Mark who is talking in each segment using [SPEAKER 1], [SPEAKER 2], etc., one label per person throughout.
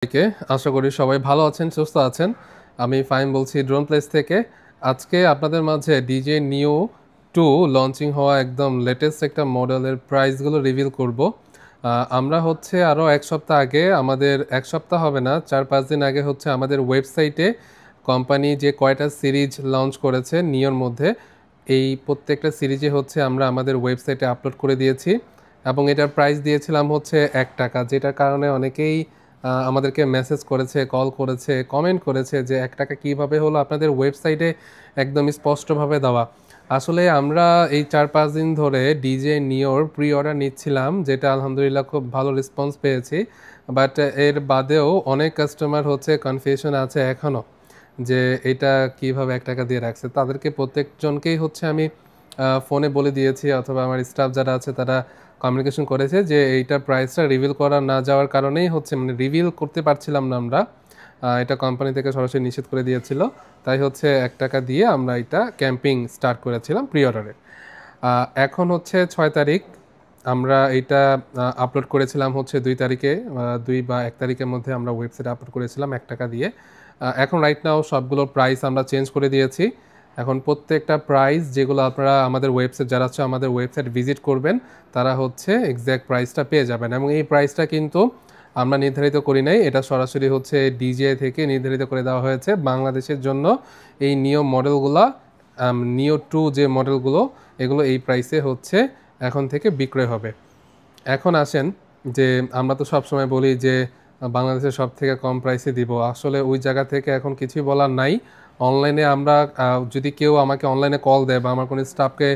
[SPEAKER 1] সবাইকে আশা করি সবাই ভালো আছেন, সুস্থ আছেন। আমি ফাহিম বলছি ড্রোন প্লেস থেকে। আজকে আপনাদের মাঝে ডিজে নিও 2 লঞ্চিং হওয়া একদম লেটেস্ট একটা মডেলের প্রাইসগুলো রিভিল করব। আমরা হচ্ছে আরও এক সপ্তাহ আগে, আমাদের এক সপ্তাহ হবে না, 4-5 দিন আগে হচ্ছে আমাদের ওয়েবসাইটে কোম্পানি যে কয়টা সিরিজ লঞ্চ করেছে নিওর মধ্যে, এই প্রত্যেকটা সিরিজে হচ্ছে আমরা আমাদের ওয়েবসাইটে আপলোড করে দিয়েছি এবং এটার প্রাইস দিয়েছিলাম হচ্ছে ৳1, যেটার কারণে অনেকেই আমাদেরকে মেসেজ করেছে, কল করেছে, কমেন্ট করেছে যে ৳1 কীভাবে হলো আপনাদের ওয়েবসাইটে একদম স্পষ্টভাবে দেওয়া। আসলে আমরা এই 4-5 দিন ধরে ডিজে নিওর প্রি অর্ডার নিচ্ছিলাম, যেটা আলহামদুলিল্লাহ খুব ভালো রেসপন্স পেয়েছি। বাট এর বাদেও অনেক কাস্টমার হচ্ছে কনফিউশন আছে এখনও যে এটা কীভাবে ৳1 দিয়ে রাখছে। তাদেরকে প্রত্যেকজনকেই হচ্ছে আমি ফোনে বলে দিয়েছি, অথবা আমার স্টাফ যারা আছে তারা কমিউনিকেশন করেছে যে এইটার প্রাইসটা রিভিল করা না যাওয়ার কারণেই হচ্ছে, মানে রিভিল করতে পারছিলাম না আমরা, এটা কোম্পানি থেকে সরাসরি নিষেধ করে দিয়েছিল। তাই হচ্ছে ৳1 দিয়ে আমরা এটা ক্যাম্পিং স্টার্ট করেছিলাম প্রি অর্ডারে। এখন হচ্ছে 6 তারিখ, আমরা এইটা আপলোড করেছিলাম হচ্ছে 2 তারিখে, 2 বা 1 তারিখের মধ্যে আমরা ওয়েবসাইটে আপলোড করেছিলাম ৳1 দিয়ে। এখন রাইট নাও সবগুলোর প্রাইস আমরা চেঞ্জ করে দিয়েছি। এখন প্রত্যেকটা প্রাইস যেগুলো আপনারা আমাদের ওয়েবসাইট, যারা হচ্ছে আমাদের ওয়েবসাইট ভিজিট করবেন তারা হচ্ছে এক্স্যাক্ট প্রাইসটা পেয়ে যাবেন। এবং এই প্রাইসটা কিন্তু আমরা নির্ধারিত করি নাই, এটা সরাসরি হচ্ছে ডিজিআই থেকে নির্ধারিত করে দেওয়া হয়েছে বাংলাদেশের জন্য। এই নিও মডেলগুলো, নিও 2 যে মডেলগুলো, এগুলো এই প্রাইসে হচ্ছে এখন থেকে বিক্রয় হবে। এখন আসেন যে আমরা তো সবসময় বলি যে বাংলাদেশের সব থেকে কম প্রাইসে দিব, আসলে ওই জায়গা থেকে এখন কিছুই বলার নাই। অনলাইনে আমরা যদি কেউ আমাকে অনলাইনে কল দেয় বা আমার কোনো স্টাফকে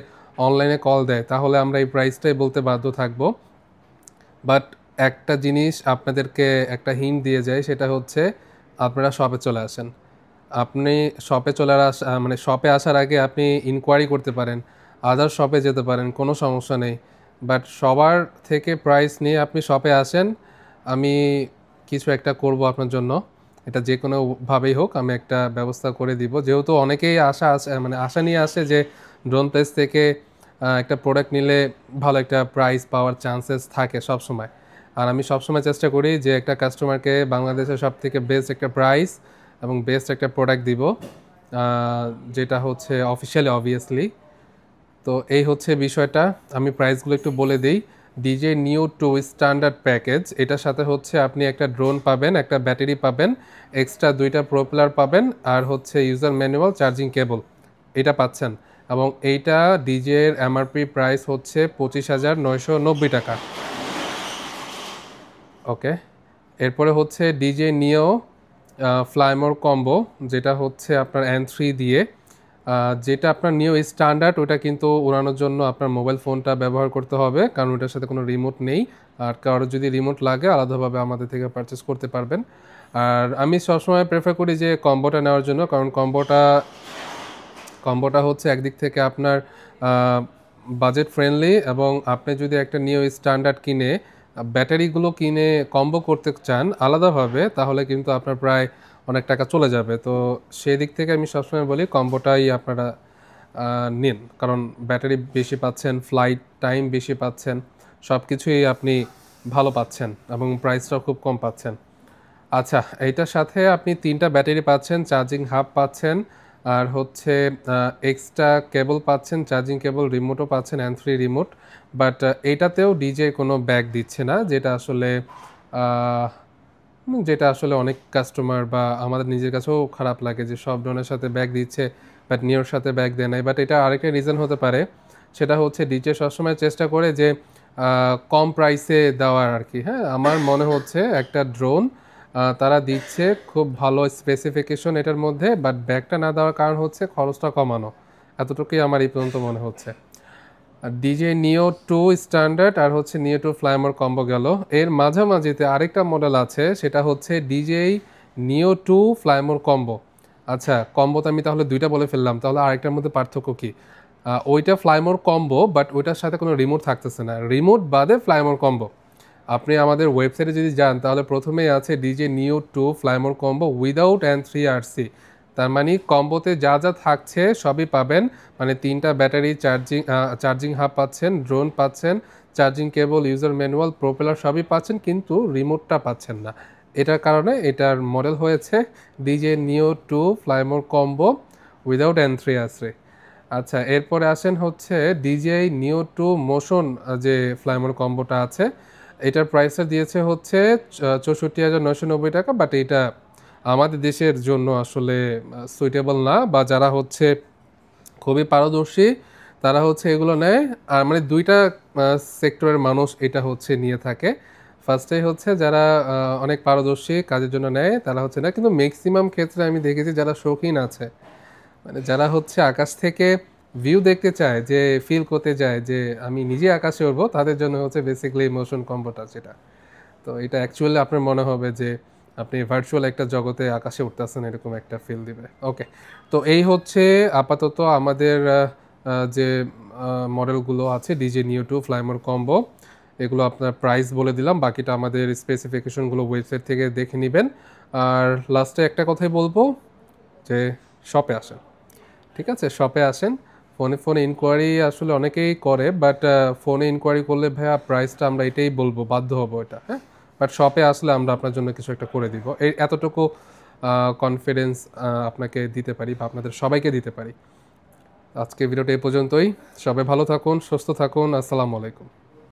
[SPEAKER 1] অনলাইনে কল দেয়, তাহলে আমরা এই প্রাইসটাই বলতে বাধ্য থাকব। বাট একটা জিনিস আপনাদেরকে একটা হিন্ট দিয়ে যায়, সেটা হচ্ছে আপনারা শপে চলে আসেন। আপনি শপে চলে মানে শপে আসার আগে আপনি ইনকোয়ারি করতে পারেন, আদার শপে যেতে পারেন, কোনো সমস্যা নেই। বাট সবার থেকে প্রাইস নিয়ে আপনি শপে আসেন, আমি কিছু একটা করব আপনার জন্য। এটা যে কোনোভাবেই হোক আমি একটা ব্যবস্থা করে দিব। যেহেতু অনেকেই আশা নিয়ে আসে যে ড্রোন প্লেস থেকে একটা প্রোডাক্ট নিলে ভালো একটা প্রাইস পাওয়ার চান্সেস থাকে সবসময়। আর আমি সবসময় চেষ্টা করি যে একটা কাস্টমারকে বাংলাদেশের সবথেকে বেস্ট একটা প্রাইস এবং বেস্ট একটা প্রোডাক্ট দিব, যেটা হচ্ছে অফিশিয়ালি অবভিয়াসলি। তো এই হচ্ছে বিষয়টা। আমি প্রাইসগুলো একটু বলে দিই। ডিজে নিও 2 স্ট্যান্ডার্ড প্যাকেজ, এটার সাথে হচ্ছে আপনি একটা ড্রোন পাবেন, একটা ব্যাটারি পাবেন, এক্সট্রা 2টা প্রোপেলার পাবেন, আর হচ্ছে ইউজার ম্যানুয়াল, চার্জিং কেবল, এটা পাচ্ছেন। এবং এইটা ডিজের এমআরপি প্রাইস হচ্ছে ৳25,990। ওকে, এরপরে হচ্ছে ডিজে নিও ফ্লাইমোর কম্বো, যেটা হচ্ছে আপনার N3 দিয়ে, যেটা আপনার নিও স্ট্যান্ডার্ড, ওটা কিন্তু উড়ানোর জন্য আপনার মোবাইল ফোনটা ব্যবহার করতে হবে, কারণ ওটার সাথে কোনো রিমোট নেই। আর কারো যদি রিমোট লাগে আলাদাভাবে আমাদের থেকে পারচেস করতে পারবেন। আর আমি সবসময় প্রেফার করি যে কম্বোটা নেওয়ার জন্য, কারণ কম্বোটা হচ্ছে একদিক থেকে আপনার বাজেট ফ্রেন্ডলি, এবং আপনি যদি একটা নিও স্ট্যান্ডার্ড কিনে ব্যাটারিগুলো কিনে কম্বো করতে চান আলাদাভাবে, তাহলে কিন্তু আপনার প্রায় অনেক টাকা চলে যাবে। তো সেই দিক থেকে আমি সবসময় বলি কম্বোটাই আপনারা নিন, কারণ ব্যাটারি বেশি পাচ্ছেন, ফ্লাইট টাইম বেশি পাচ্ছেন, সব কিছুই আপনি ভালো পাচ্ছেন এবং প্রাইসটাও খুব কম পাচ্ছেন। আচ্ছা, এইটার সাথে আপনি 3টা ব্যাটারি পাচ্ছেন, চার্জিং হাব পাচ্ছেন, আর হচ্ছে এক্সট্রা কেবল পাচ্ছেন, চার্জিং কেবল, রিমোটও পাচ্ছেন, N3 রিমোট। বাট এইটাতেও ডিজে কোনো ব্যাগ দিচ্ছে না, যেটা আসলে অনেক কাস্টমার বা আমাদের নিজের কাছেও খারাপ লাগে যে সব ড্রোনের সাথে ব্যাগ দিচ্ছে বাট নিওর সাথে ব্যাগ দেয় নাই। বাট এটা আরেকটা রিজন হতে পারে, সেটা হচ্ছে ডিজে সবসময় চেষ্টা করে যে কম প্রাইসে দেওয়ার আর কি। হ্যাঁ, আমার মনে হচ্ছে একটা ড্রোন তারা দিচ্ছে খুব ভালো স্পেসিফিকেশন এটার মধ্যে, বাট ব্যাগটা না দেওয়ার কারণ হচ্ছে খরচটা কমানো। এতটুকুই আমার এই পর্যন্ত মনে হচ্ছে। আর ডিজে নিও 2 স্ট্যান্ডার্ড আর হচ্ছে নিও 2 ফ্লাইমোর কম্বো গেল। এর মাঝামাঝিতে আরেকটা মডেল আছে, সেটা হচ্ছে ডিজে নিও 2 ফ্লাইমোর কম্বো। আচ্ছা, কম্বোতে আমি তাহলে 2টা বলে ফেললাম, তাহলে আরেকটার মধ্যে পার্থক্য কি? ওইটা ফ্লাইমোর কম্বো, বাট ওইটার সাথে কোনো রিমোট থাকতেছে না, রিমোট বাদে ফ্লাইমোর কম্বো। আপনি আমাদের ওয়েবসাইটে যদি যান, তাহলে প্রথমেই আছে ডিজে নিও 2 Fly More combo without N3 RC। তার মানে কম্বোতে যা যা থাকছে সবই পাবেন, মানে 3টা ব্যাটারি, চার্জিং হাব পাচ্ছেন, ড্রোন পাচ্ছেন, charging cable, user manual, propeller সবই পাচ্ছেন, কিন্তু রিমোটটা পাচ্ছেন না। এটার কারণে এটার মডেল হয়েছে ডিজে নিও 2 ফ্লাইমোর কম্বো উইদাউট N3 আসরে। আচ্ছা, এরপরে আসেন হচ্ছে ডিজে নিও 2 মোশন যে ফ্লাইমোর কম্বোটা আছে, এটার প্রাইসটা দিয়েছে হচ্ছে 64,990 টাকা। বাট এটা আমাদের দেশের জন্য আসলে সুইটেবল না, বা যারা হচ্ছে খুবই পারদর্শী তারা হচ্ছে এগুলো নেয়। আর মানে দুইটা সেক্টরের মানুষ এটা হচ্ছে নিয়ে থাকে। ফার্স্টে হচ্ছে যারা অনেক পারদর্শী কাজের জন্য নেয় তারা হচ্ছে না, কিন্তু ম্যাক্সিমাম ক্ষেত্রে আমি দেখেছি যারা শৌখিন আছে, মানে যারা হচ্ছে আকাশ থেকে ভিউ দেখতে চায়, যে ফিল করতে যায় যে আমি নিজে আকাশে উড়বো, তাদের জন্য হচ্ছে বেসিক্যালি মোশন কম্বোটা যেটা। তো এটা অ্যাকচুয়ালি আপনার মনে হবে যে আপনি ভার্চুয়াল একটা জগতে আকাশে উঠতেছেন, এরকম একটা ফিল দিবে। ওকে, তো এই হচ্ছে আপাতত আমাদের যে মডেলগুলো আছে ডিজে নিও 2 ফ্লাইমোর কম্বো, এগুলো আপনার প্রাইস বলে দিলাম, বাকিটা আমাদের স্পেসিফিকেশনগুলো ওয়েবসাইট থেকে দেখে নেবেন। আর লাস্টে একটা কথাই বলবো যে শপে আসেন, ঠিক আছে? শপে আসেন। ফোনে ফোনে ইনকোয়ারি আসলে অনেকেই করে, বাট ফোনে ইনকোয়ারি করলে ভাইয়া প্রাইসটা আমরা এটাই বলবো, বাধ্য হবো এটা, হ্যাঁ। বাট শপে আসলে আমরা আপনার জন্য কিছু একটা করে দিব, এই এতটুকু কনফিডেন্স আপনাকে দিতে পারি, বা আপনাদের সবাইকে দিতে পারি। আজকে ভিডিওটা এই পর্যন্তই। সবাই ভালো থাকুন, সুস্থ থাকুন। আসসালামু আলাইকুম।